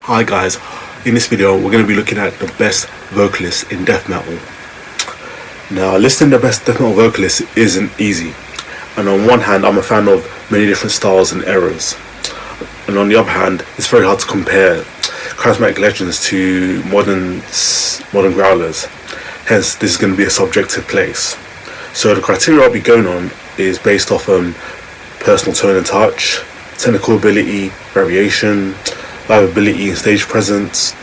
Hi guys, in this video we're going to be looking at the best vocalists in death metal. Now, listing the best death metal vocalists isn't easy, and on one hand I'm a fan of many different styles and eras, and on the other hand it's very hard to compare charismatic legends to modern growlers. Hence this is going to be a subjective place. So the criteria I'll be going on is based off personal tone and touch, technical ability, variation, live ability and stage presence,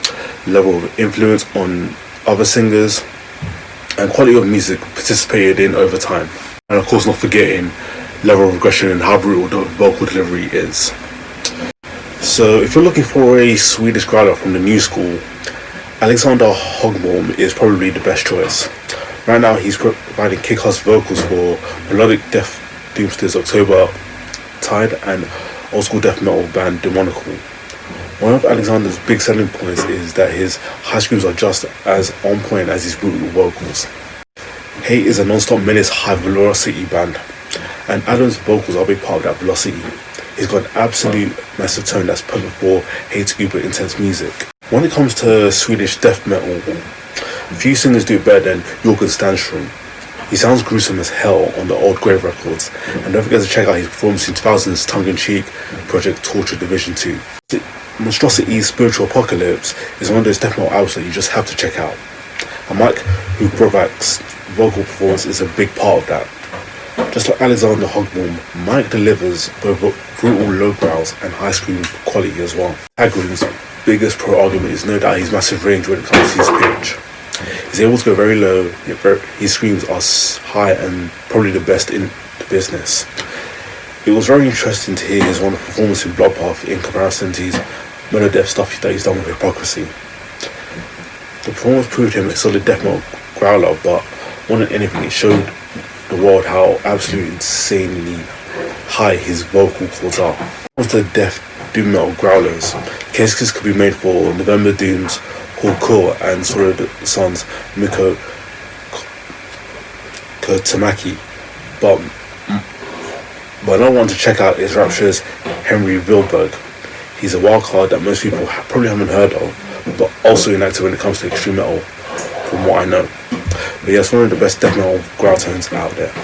level of influence on other singers, and quality of music participated in over time. And of course not forgetting level of regression and how brutal the vocal delivery is. So if you're looking for a Swedish growler from the new school, Alexander Högbom is probably the best choice. Right now he's providing kick-ass vocals for melodic death doomsters October Tide and old school death metal band Demonical. One of Alexander's big selling points is that his high screams are just as on point as his brutal vocals. Hate is a non-stop menace high velocity band, and Adam's vocals are a big part of that velocity. He's got an absolute massive tone that's perfect for Hate's uber intense music. When it comes to Swedish death metal, few singers do it better than Jörgen Sandström. He sounds gruesome as hell on the old Grave records, and don't forget to check out his performance in 2000's tongue-in-cheek Project Torture Division 2. Monstrosity's Spiritual Apocalypse is one of those death metal albums that you just have to check out. And Mikael Åkerfeldt's vocal performance is a big part of that. Just like Alexander Högbom, Mike delivers both brutal low growls and high scream quality as well. Tägtgren's biggest pro argument is no doubt his massive range when it comes to his pitch. He's able to go very low, yet his screams are high and probably the best in the business. It was very interesting to hear his wonderful performance in Bloodbath in comparison to his mono-death stuff that he's done with Hypocrisy. The performance proved him a solid death metal growler, but more than anything it showed the world how absolutely insanely high his vocal cords are. When it comes to death doom metal growlers, cases could be made for November Doom's Hardcore and Solid Sun's Mikael Åkerfeldt, but another one to check out is Rapture's Henri Villberg. He's a wild card that most people probably haven't heard of, but also inactive when it comes to extreme metal, from what I know. But yeah, it's one of the best death metal growl tones out there.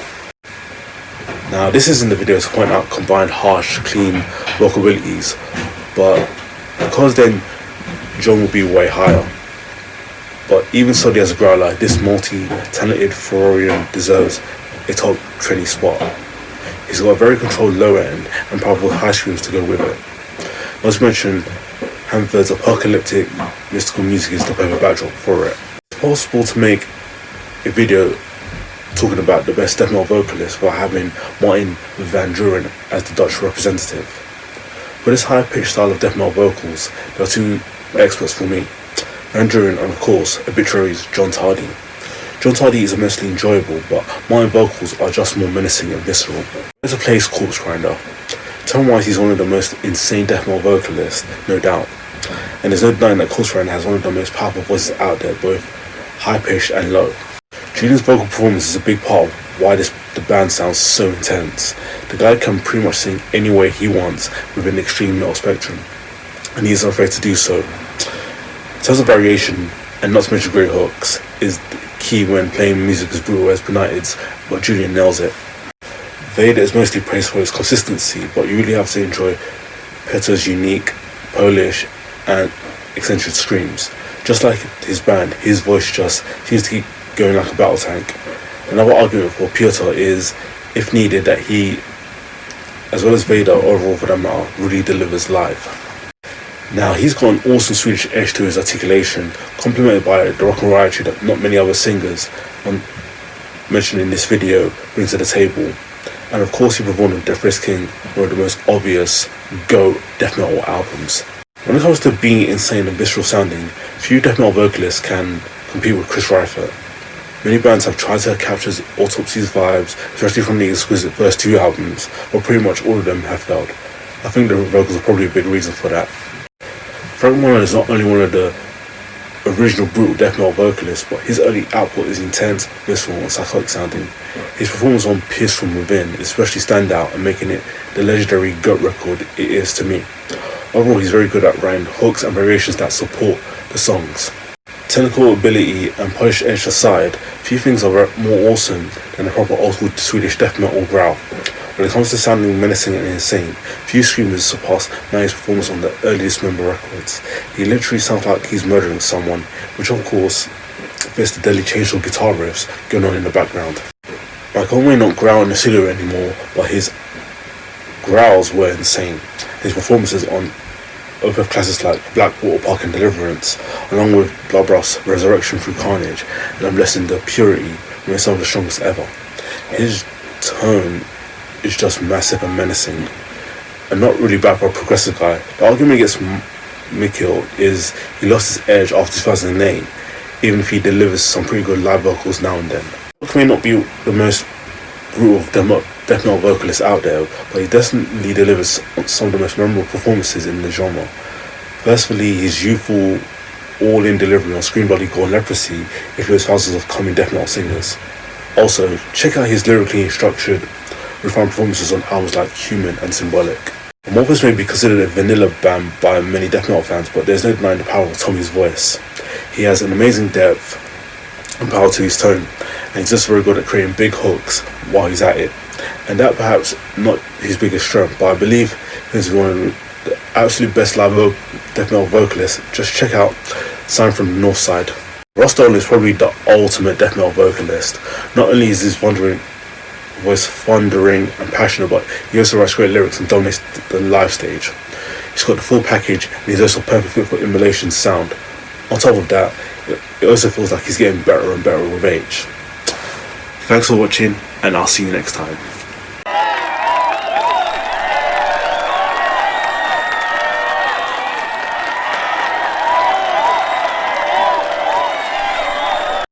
Now, this isn't the video to point out combined harsh, clean vocal abilities, but because then John will be way higher. But even so, as a growler, this multi-talented Florian deserves a top 20 spot. He's got a very controlled lower end and powerful high screams to go with it. Not to mention, Hamferð's apocalyptic mystical music is the perfect backdrop for it. It's possible to make a video talking about the best death metal vocalist while having Martin van Drunen as the Dutch representative. For this high-pitched style of death metal vocals, there are two experts for me: Van Drunen and of course Obituary's John Tardy. John Tardy is immensely enjoyable, but Martin vocals are just more menacing and visceral. There's a place Corpse Grinder. Tone-wise he's one of the most insane death metal vocalists, no doubt. And there's no denying that Corpse Grinder has one of the most powerful voices out there, both high-pitched and low. Julian's vocal performance is a big part of why the band sounds so intense. The guy can pretty much sing any way he wants within the extreme metal spectrum, and he isn't afraid to do so. In terms of variation, and not to mention great hooks, is key when playing music as brutal as Benighted's, but Julian nails it. Vader is mostly praised for his consistency, but you really have to enjoy Petter's unique, Polish, and eccentric screams. Just like his band, his voice just seems to keep going like a battle tank. Another argument for Piotr is, if needed, that he, as well as Vader overall for that matter, really delivers live. Now, he's got an awesome Swedish edge to his articulation, complemented by the rock and roll attitude that not many other singers mentioned in this video bring to the table. And of course he performed on Death Race King, one of the most obvious GOAT death metal albums. When it comes to being insane and visceral sounding, few death metal vocalists can compete with Chris Reifert. Many bands have tried to capture Autopsy's vibes, especially from the exquisite first two albums, but pretty much all of them have failed. I think the vocals are probably a big reason for that. Frank Moran is not only one of the original brutal death metal vocalists, but his early output is intense, visceral and psychotic sounding. His performance on Pierce From Within is especially stand out and making it the legendary GOAT record it is to me. Overall, he's very good at writing hooks and variations that support the songs. Technical ability and polished edge aside, few things are more awesome than a proper old school Swedish death metal growl. When it comes to sounding menacing and insane, few screamers surpass Manny's performance on the early Dismember records. He literally sounds like he's murdering someone, which of course fits the deadly chainsaw guitar riffs going on in the background. Mikael may not growl in the studio anymore, but his growls were insane. His performances on Opeth classics like Blackwater Park and Deliverance, along with Bloodbath's Resurrection Through Carnage, and I'm Blessed in the Purity, remain some of the strongest ever. His tone is just massive and menacing, and not really bad for a progressive guy. The argument against Mikael is he lost his edge after 2008, even if he delivers some pretty good live vocals now and then. He may not be the most brutal death metal vocalist out there, but he definitely delivers some of the most memorable performances in the genre. Firstly, his youthful, all-in delivery on Scream Bloody Gore and Leprosy influenced thousands of coming death metal singers. Also, check out his lyrically structured, refined performances on albums like Human and Symbolic. Amorphis may be considered a vanilla band by many death metal fans, but there's no denying the power of Tommy's voice. He has an amazing depth and power to his tone, and he's just very good at creating big hooks while he's at it. And that perhaps not his biggest strength, but I believe he's one of the absolute best live death metal vocalists. Just check out Sign from the North Side. Ross Dolan is probably the ultimate death metal vocalist. Not only is his voice thundering and passionate, but he also writes great lyrics and dominates the live stage. He's got the full package, and he's also perfect fit for Immolation's sound. On top of that, it also feels like he's getting better and better with age. Thanks for watching, and I'll see you next time.